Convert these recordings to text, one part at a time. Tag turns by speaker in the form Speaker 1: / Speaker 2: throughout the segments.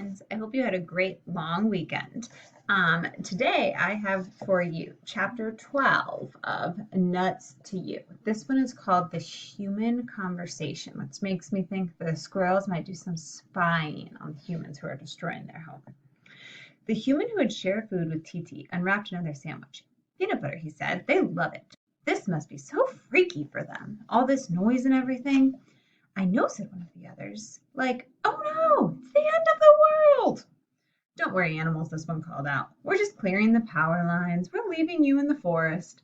Speaker 1: friends. I hope you had a great long weekend. Today I have for you chapter 12 of Nuts to You. This one is called The Human Conversation, which makes me think the squirrels might do some spying on humans who are destroying their home. The human who had shared food with Titi unwrapped another sandwich. Peanut butter, he said. They love it. This must be so freaky for them. All this noise and everything. I know, said one of the others. Like, oh no, it's the end of the world. Don't worry, animals, this one called out. We're just clearing the power lines. We're leaving you in the forest.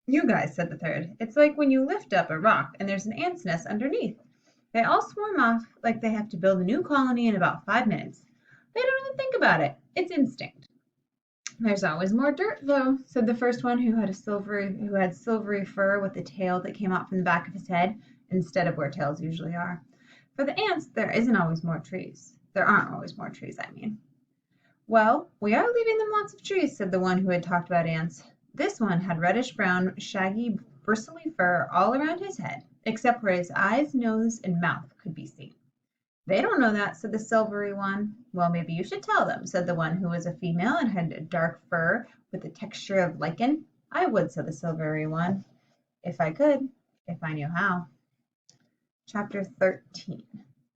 Speaker 1: You guys, said the third. It's like when you lift up a rock and there's an ant's nest underneath. They all swarm off like they have to build a new colony in about 5 minutes. They don't even think about it. It's instinct. There's always more dirt, though, said the first one who had silvery fur with a tail that came out from the back of his head instead of where tails usually are. For the ants, there isn't always more trees. There aren't always more trees, I mean. Well, we are leaving them lots of trees, said the one who had talked about ants. This one had reddish-brown, shaggy, bristly fur all around his head, except where his eyes, nose, and mouth could be seen. They don't know that, said the silvery one. Well, maybe you should tell them, said the one who was a female and had dark fur with the texture of lichen. I would, said the silvery one. If I could, if I knew how. Chapter 13.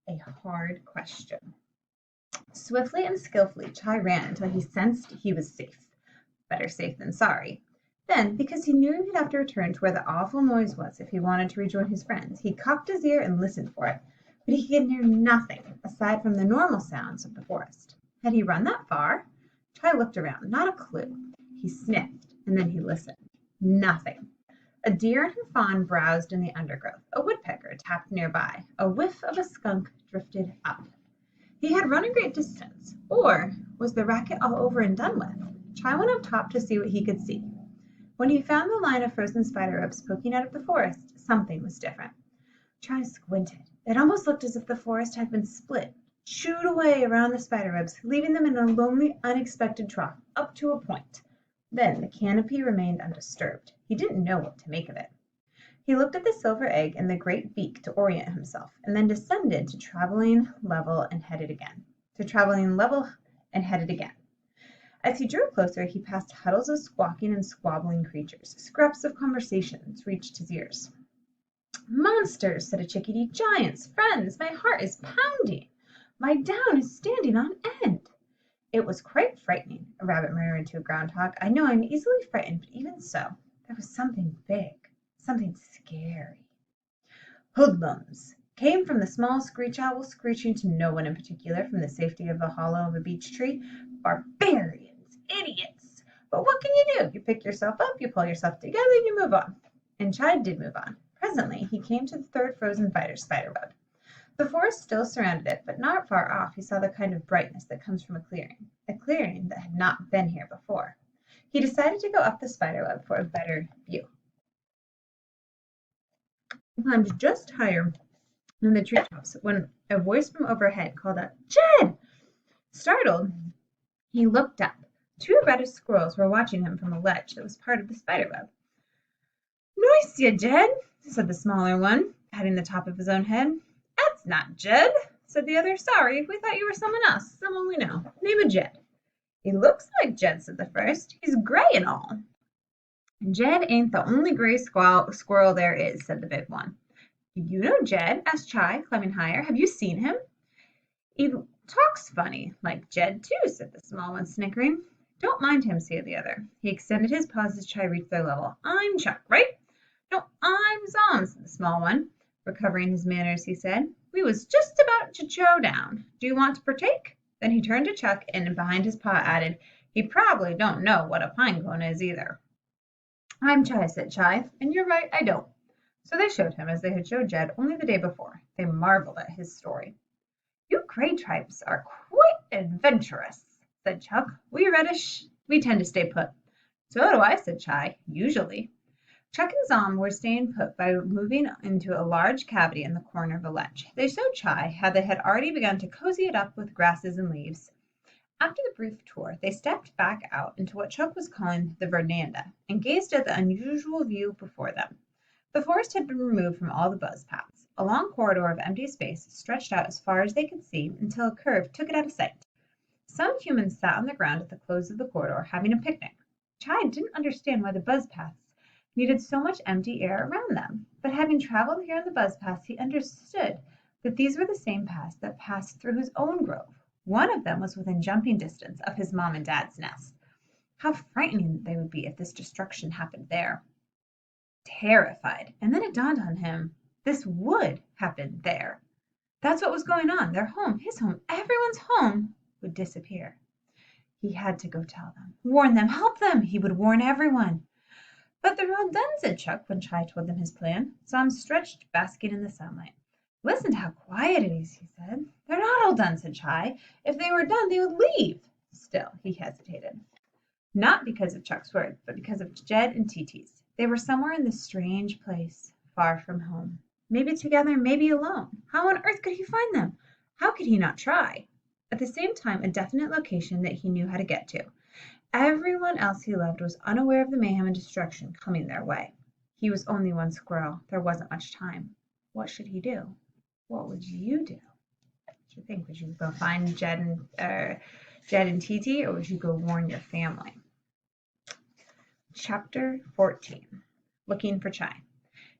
Speaker 1: A Hard Question. Swiftly and skillfully, Chai ran until he sensed he was safe. Better safe than sorry. Then, because he knew he'd have to return to where the awful noise was if he wanted to rejoin his friends, he cocked his ear and listened for it. But he could hear nothing aside from the normal sounds of the forest. Had he run that far? Chai looked around. Not a clue. He sniffed, and then he listened. Nothing. A deer and her fawn browsed in the undergrowth. A woodpecker tapped nearby. A whiff of a skunk drifted up. He had run a great distance. Or was the racket all over and done with? Chai went up top to see what he could see. When he found the line of frozen spider webs poking out of the forest, something was different. Chai squinted. It almost looked as if the forest had been split, chewed away around the spiderwebs, leaving them in a lonely, unexpected trough, up to a point. Then the canopy remained undisturbed. He didn't know what to make of it. He looked at the silver egg and the great beak to orient himself, and then descended to traveling level and headed again. As he drew closer, he passed huddles of squawking and squabbling creatures. Scraps of conversations reached his ears. Monsters, said a chickadee, giants, friends, my heart is pounding. My down is standing on end. It was quite frightening, a rabbit murmured to a groundhog. I know I'm easily frightened, but even so, there was something big, something scary. Hoodlums came from the small screech owl, screeching to no one in particular from the safety of the hollow of a beech tree. Barbarians, idiots. But what can you do? You pick yourself up, you pull yourself together, you move on. And Chai did move on. Presently, he came to the third frozen spider web. The forest still surrounded it, but not far off he saw the kind of brightness that comes from a clearing that had not been here before. He decided to go up the spiderweb for a better view. He climbed just higher than the treetops when a voice from overhead called out, Jed! Startled, he looked up. 2 reddish squirrels were watching him from a ledge that was part of the spiderweb. Nice ya, Jed, said the smaller one, patting the top of his own head. That's not Jed, said the other. Sorry, we thought you were someone else, someone we know. Name of Jed. He looks like Jed, said the first. He's gray and all. Jed ain't the only gray squirrel there is, said the big one. Do you know Jed? Asked Chai, climbing higher. Have you seen him? He talks funny, like Jed too, said the small one, snickering. Don't mind him, said the other. He extended his paws as Chai reached their level. I'm Chuck, right? No, I'm Zom, said the small one. Recovering his manners, he said, we was just about to chow down. Do you want to partake? Then he turned to Chuck and behind his paw added, he probably don't know what a pine cone is either. I'm Chai, said Chai, and you're right, I don't. So they showed him as they had showed Jed only the day before. They marveled at his story. You gray tribes are quite adventurous, said Chuck. We reddish, we tend to stay put. So do I, said Chai, usually. Chuck and Zom were staying put by moving into a large cavity in the corner of a ledge. They showed Chai how they had already begun to cozy it up with grasses and leaves. After the brief tour, they stepped back out into what Chuck was calling the veranda and gazed at the unusual view before them. The forest had been removed from all the buzz paths. A long corridor of empty space stretched out as far as they could see until a curve took it out of sight. Some humans sat on the ground at the close of the corridor having a picnic. Chai didn't understand why the buzz paths needed so much empty air around them, but having traveled here in the buzz paths, he understood that these were the same paths that passed through his own grove. One of them was within jumping distance of his mom and dad's nest. How frightening they would be if this destruction happened there. Terrified, and then it dawned on him, this would happen there. That's what was going on. Their home, his home, everyone's home would disappear. He had to go tell them, warn them, help them. He would warn everyone. But they're all done, said Chuck when Chai told them his plan. Saw him stretched, basking in the sunlight. Listen to how quiet it is, he said. They're not all done, said Chai. If they were done, they would leave. Still, he hesitated. Not because of Chuck's words, but because of Jed and Titi's. They were somewhere in this strange place, far from home. Maybe together, maybe alone. How on earth could he find them? How could he not try? At the same time, a definite location that he knew how to get to. Everyone else he loved was unaware of the mayhem and destruction coming their way. He was only one squirrel. There wasn't much time. What should he do? What would you do? What do you think? Would you go find Jed and Titi, or would you go warn your family? Chapter 14. Looking for Chai.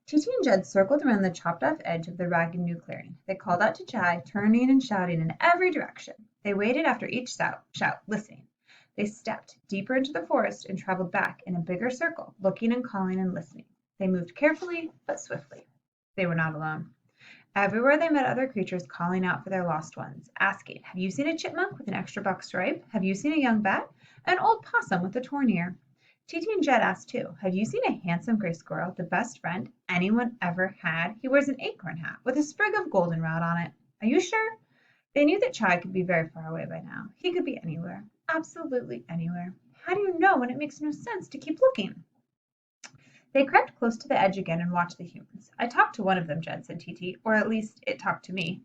Speaker 1: Titi and Jed circled around the chopped-off edge of the ragged new clearing. They called out to Chai, turning and shouting in every direction. They waited after each shout, listening. They stepped deeper into the forest and traveled back in a bigger circle, looking and calling and listening. They moved carefully but swiftly. They were not alone. Everywhere they met other creatures calling out for their lost ones, asking, have you seen a chipmunk with an extra buck stripe? Have you seen a young bat? An old possum with a torn ear? Titi and Jed asked too, have you seen a handsome gray squirrel, the best friend anyone ever had? He wears an acorn hat with a sprig of goldenrod on it. Are you sure? They knew that Chai could be very far away by now. He could be anywhere, absolutely anywhere. How do you know when it makes no sense to keep looking? They crept close to the edge again and watched the humans. I talked to one of them, Jed, said Titi, or at least it talked to me.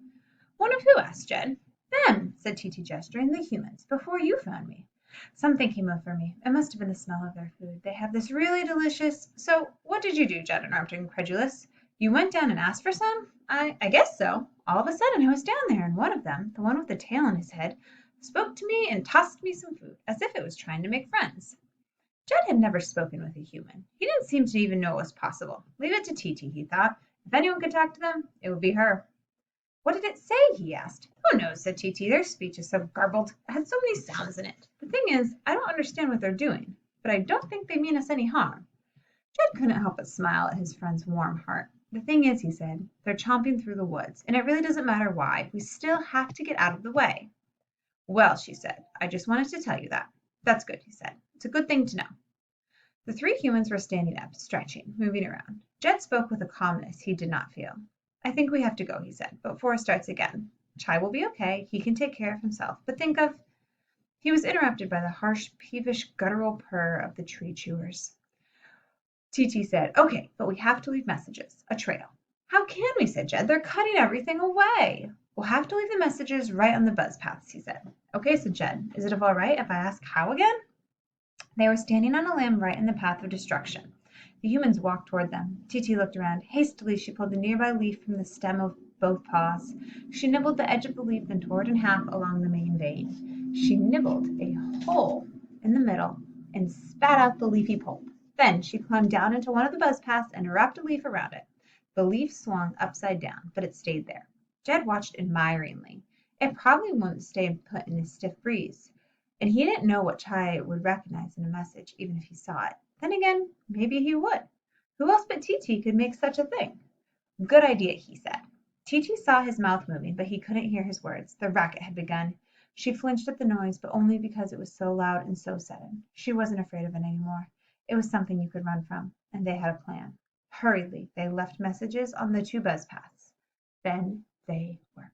Speaker 1: One of who? Asked Jed. Them, said Titi, gesturing, the humans, before you found me. Something came over me. It must have been the smell of their food. They have this really delicious... So, what did you do, Jed interrupted, incredulous. You went down and asked for some? I guess so. All of a sudden, I was down there, and one of them, the one with the tail on his head, spoke to me and tossed me some food, as if it was trying to make friends. Jed had never spoken with a human. He didn't seem to even know it was possible. Leave it to Titi, he thought. If anyone could talk to them, it would be her. What did it say? He asked. Who knows, said Titi. Their speech is so garbled. It had so many sounds in it. The thing is, I don't understand what they're doing, but I don't think they mean us any harm. Jed couldn't help but smile at his friend's warm heart. The thing is, he said, they're chomping through the woods, and it really doesn't matter why. We still have to get out of the way. Well, she said, I just wanted to tell you that. That's good, he said. It's a good thing to know. The three humans were standing up, stretching, moving around. Jed spoke with a calmness he did not feel. I think we have to go, he said, before it starts again. Chai will be okay. He can take care of himself. But think of... He was interrupted by the harsh, peevish, guttural purr of the tree chewers. Titi said, okay, but we have to leave messages, a trail. How can we, said Jed. They're cutting everything away. We'll have to leave the messages right on the buzz paths, he said. Okay, said Jed. Is it all right if I ask how again? They were standing on a limb right in the path of destruction. The humans walked toward them. Titi looked around. Hastily, she pulled a nearby leaf from the stem of both paws. She nibbled the edge of the leaf, then tore it in half along the main vein. She nibbled a hole in the middle and spat out the leafy pulp. Then she climbed down into one of the buzz paths and wrapped a leaf around it. The leaf swung upside down, but it stayed there. Jed watched admiringly. It probably wouldn't stay put in a stiff breeze, and he didn't know what Chai would recognize in a message, even if he saw it. Then again, maybe he would. Who else but Titi could make such a thing? Good idea, he said. Titi saw his mouth moving, but he couldn't hear his words. The racket had begun. She flinched at the noise, but only because it was so loud and so sudden. She wasn't afraid of it anymore. It was something you could run from, and they had a plan. Hurriedly, they left messages on the two buzz paths. Then they were